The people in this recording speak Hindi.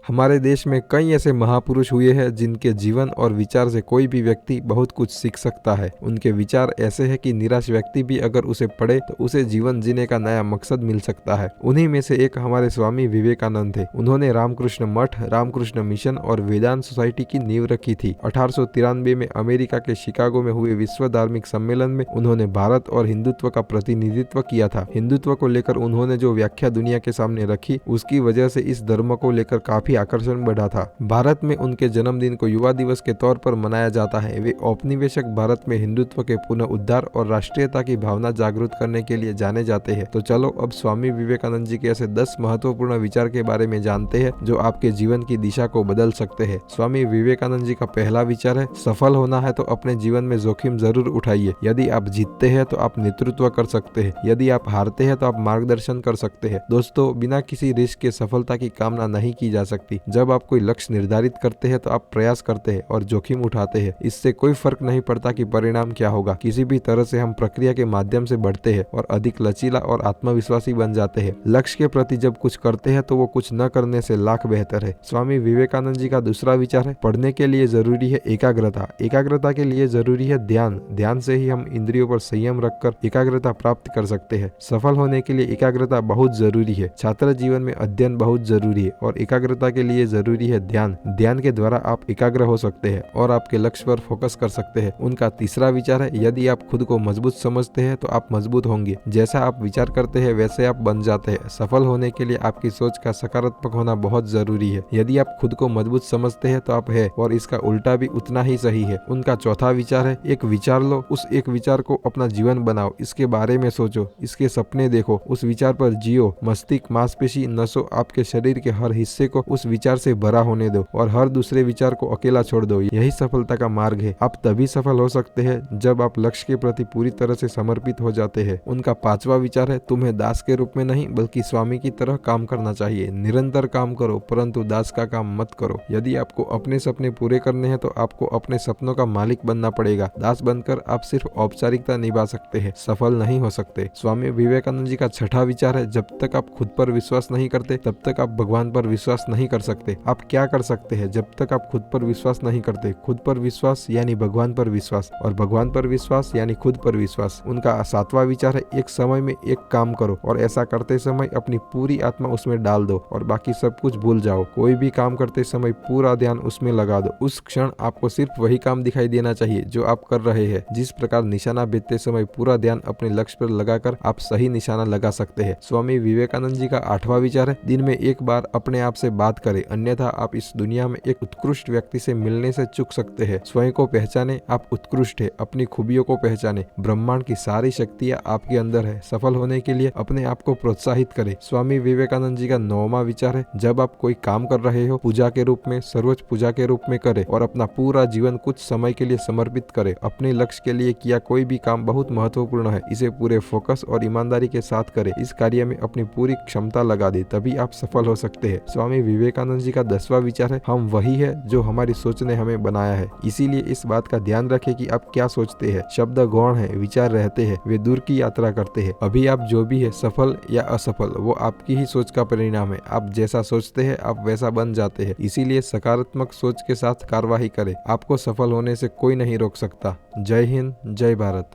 हमारे देश में कई ऐसे महापुरुष हुए हैं जिनके जीवन और विचार से कोई भी व्यक्ति बहुत कुछ सीख सकता है। उनके विचार ऐसे हैं कि निराश व्यक्ति भी अगर उसे पढ़े तो उसे जीवन जीने का नया मकसद मिल सकता है। उन्हीं में से एक हमारे स्वामी विवेकानंद थे। उन्होंने रामकृष्ण मठ, रामकृष्ण मिशन और वेदांत सोसाइटी की नींव रखी थी। 1893 में अमेरिका के शिकागो में हुए विश्व धार्मिक सम्मेलन में उन्होंने भारत और हिंदुत्व का प्रतिनिधित्व किया था। हिंदुत्व को लेकर उन्होंने जो व्याख्या दुनिया के सामने रखी, उसकी वजह से इस धर्म को लेकर काफी आकर्षण बढ़ा था। भारत में उनके जन्मदिन को युवा दिवस के तौर पर मनाया जाता है। वे औपनिवेशिक भारत में हिंदुत्व के पुनः उद्धार और राष्ट्रीयता की भावना जागृत करने के लिए जाने जाते हैं। तो चलो अब स्वामी विवेकानंद जी के ऐसे 10 महत्वपूर्ण विचार के बारे में जानते हैं जो आपके जीवन की दिशा को बदल सकते हैं। स्वामी विवेकानंद जी का पहला विचार है, सफल होना है तो अपने जीवन में जोखिम जरूर उठाइए। यदि आप जीतते हैं तो आप नेतृत्व कर सकते हैं, यदि आप हारते हैं तो आप मार्गदर्शन कर सकते हैं। दोस्तों, बिना किसी रिस्क के सफलता की कामना नहीं की जा सकती। जब आप कोई लक्ष्य निर्धारित करते हैं तो आप प्रयास करते हैं और जोखिम उठाते हैं। इससे कोई फर्क नहीं पड़ता कि परिणाम क्या होगा। किसी भी तरह से हम प्रक्रिया के माध्यम से बढ़ते हैं और अधिक लचीला और आत्मविश्वासी बन जाते हैं। लक्ष्य के प्रति जब कुछ करते हैं तो वो कुछ न करने से लाख बेहतर है। स्वामी विवेकानंद जी का दूसरा विचार है, पढ़ने के लिए जरूरी है एकाग्रता। एकाग्रता के लिए जरूरी है ध्यान। ध्यान से ही हम इंद्रियों पर संयम रखकर एकाग्रता प्राप्त कर सकते हैं। सफल होने के लिए एकाग्रता बहुत जरूरी है। छात्र जीवन में अध्ययन बहुत जरूरी है और एकाग्रता के लिए जरूरी है ध्यान। ध्यान के द्वारा आप एकाग्र हो सकते हैं और आपके लक्ष्य पर फोकस कर सकते हैं। उनका तीसरा विचार है, यदि आप खुद को मजबूत समझते हैं तो आप मजबूत होंगे। जैसा आप विचार करते हैं वैसे आप बन जाते हैं। सफल होने के लिए आपकी सोच का सकारात्मक होना बहुत जरूरी है। यदि आप खुद को मजबूत समझते हैं तो आप है, और इसका उल्टा भी उतना ही सही है। उनका चौथा विचार है, एक विचार लो, उस एक विचार को अपना जीवन बनाओ, इसके बारे में सोचो, इसके सपने देखो, उस विचार पर जियो। मस्तिष्क, मांसपेशी, नसों, आपके शरीर के हर हिस्से को उस विचार से भरा होने दो और हर दूसरे विचार को अकेला छोड़ दो। यही सफलता का मार्ग है। आप तभी सफल हो सकते हैं जब आप लक्ष्य के प्रति पूरी तरह से समर्पित हो जाते हैं। उनका पांचवा विचार है, तुम्हें दास के रूप में नहीं बल्कि स्वामी की तरह काम करना चाहिए। निरंतर काम करो परंतु दास का काम मत करो। यदि आपको अपने सपने पूरे करने हैं तो आपको अपने सपनों का मालिक बनना पड़ेगा। दास बनकर आप सिर्फ औपचारिकता निभा सकते हैं, सफल नहीं हो सकते। स्वामी विवेकानंद जी का छठा विचार है, जब तक आप खुद पर विश्वास नहीं करते तब तक आप भगवान पर विश्वास नहीं कर सकते। आप क्या कर सकते हैं जब तक आप खुद पर विश्वास नहीं करते? खुद पर विश्वास यानी भगवान पर विश्वास, और भगवान पर विश्वास यानी खुद पर विश्वास। उनका सातवां विचार है, एक समय में एक काम करो और ऐसा करते समय अपनी पूरी आत्मा उसमें डाल दो और बाकी सब कुछ भूल जाओ। कोई भी काम करते समय पूरा ध्यान उसमें लगा दो। उस क्षण आपको सिर्फ वही काम दिखाई देना चाहिए जो आप कर रहे हैं। जिस प्रकार निशाना भेजते समय पूरा ध्यान अपने लक्ष्य पर लगाकर आप सही निशाना लगा सकते हैं। स्वामी विवेकानंद जी का आठवां विचार है, दिन में एक बार अपने आप से बात करें, अन्यथा आप इस दुनिया में एक उत्कृष्ट व्यक्ति से मिलने से चूक सकते हैं। स्वयं को पहचाने, आप उत्कृष्ट है। अपनी खूबियों को पहचाने। ब्रह्मांड की सारी शक्तियां आपके अंदर है। सफल होने के लिए अपने आप को प्रोत्साहित करें। स्वामी विवेकानंद जी का 9वां विचार है, जब आप कोई काम कर रहे हो पूजा के रूप में, सर्वोच्च पूजा के रूप में करें और अपना पूरा जीवन कुछ समय के लिए समर्पित करें। अपने लक्ष्य के लिए किया कोई भी काम बहुत महत्वपूर्ण है। इसे पूरे फोकस और ईमानदारी के साथ करें। इस कार्य में अपनी पूरी क्षमता लगा दे, तभी आप सफल हो सकते हैं। स्वामी विवेकानंद जी का 10वां विचार है, हम वही है जो हमारी सोच ने हमें बनाया है। इसीलिए इस बात का ध्यान रखें कि आप क्या सोचते हैं। शब्द गौण है, विचार रहते हैं, वे दूर की यात्रा करते हैं। अभी आप जो भी है, सफल या असफल, वो आपकी ही सोच का परिणाम है। आप जैसा सोचते हैं आप वैसा बन जाते हैं। इसीलिए सकारात्मक सोच के साथ कार्रवाई करें। आपको सफल होने से कोई नहीं रोक सकता। जय हिंद, जय भारत।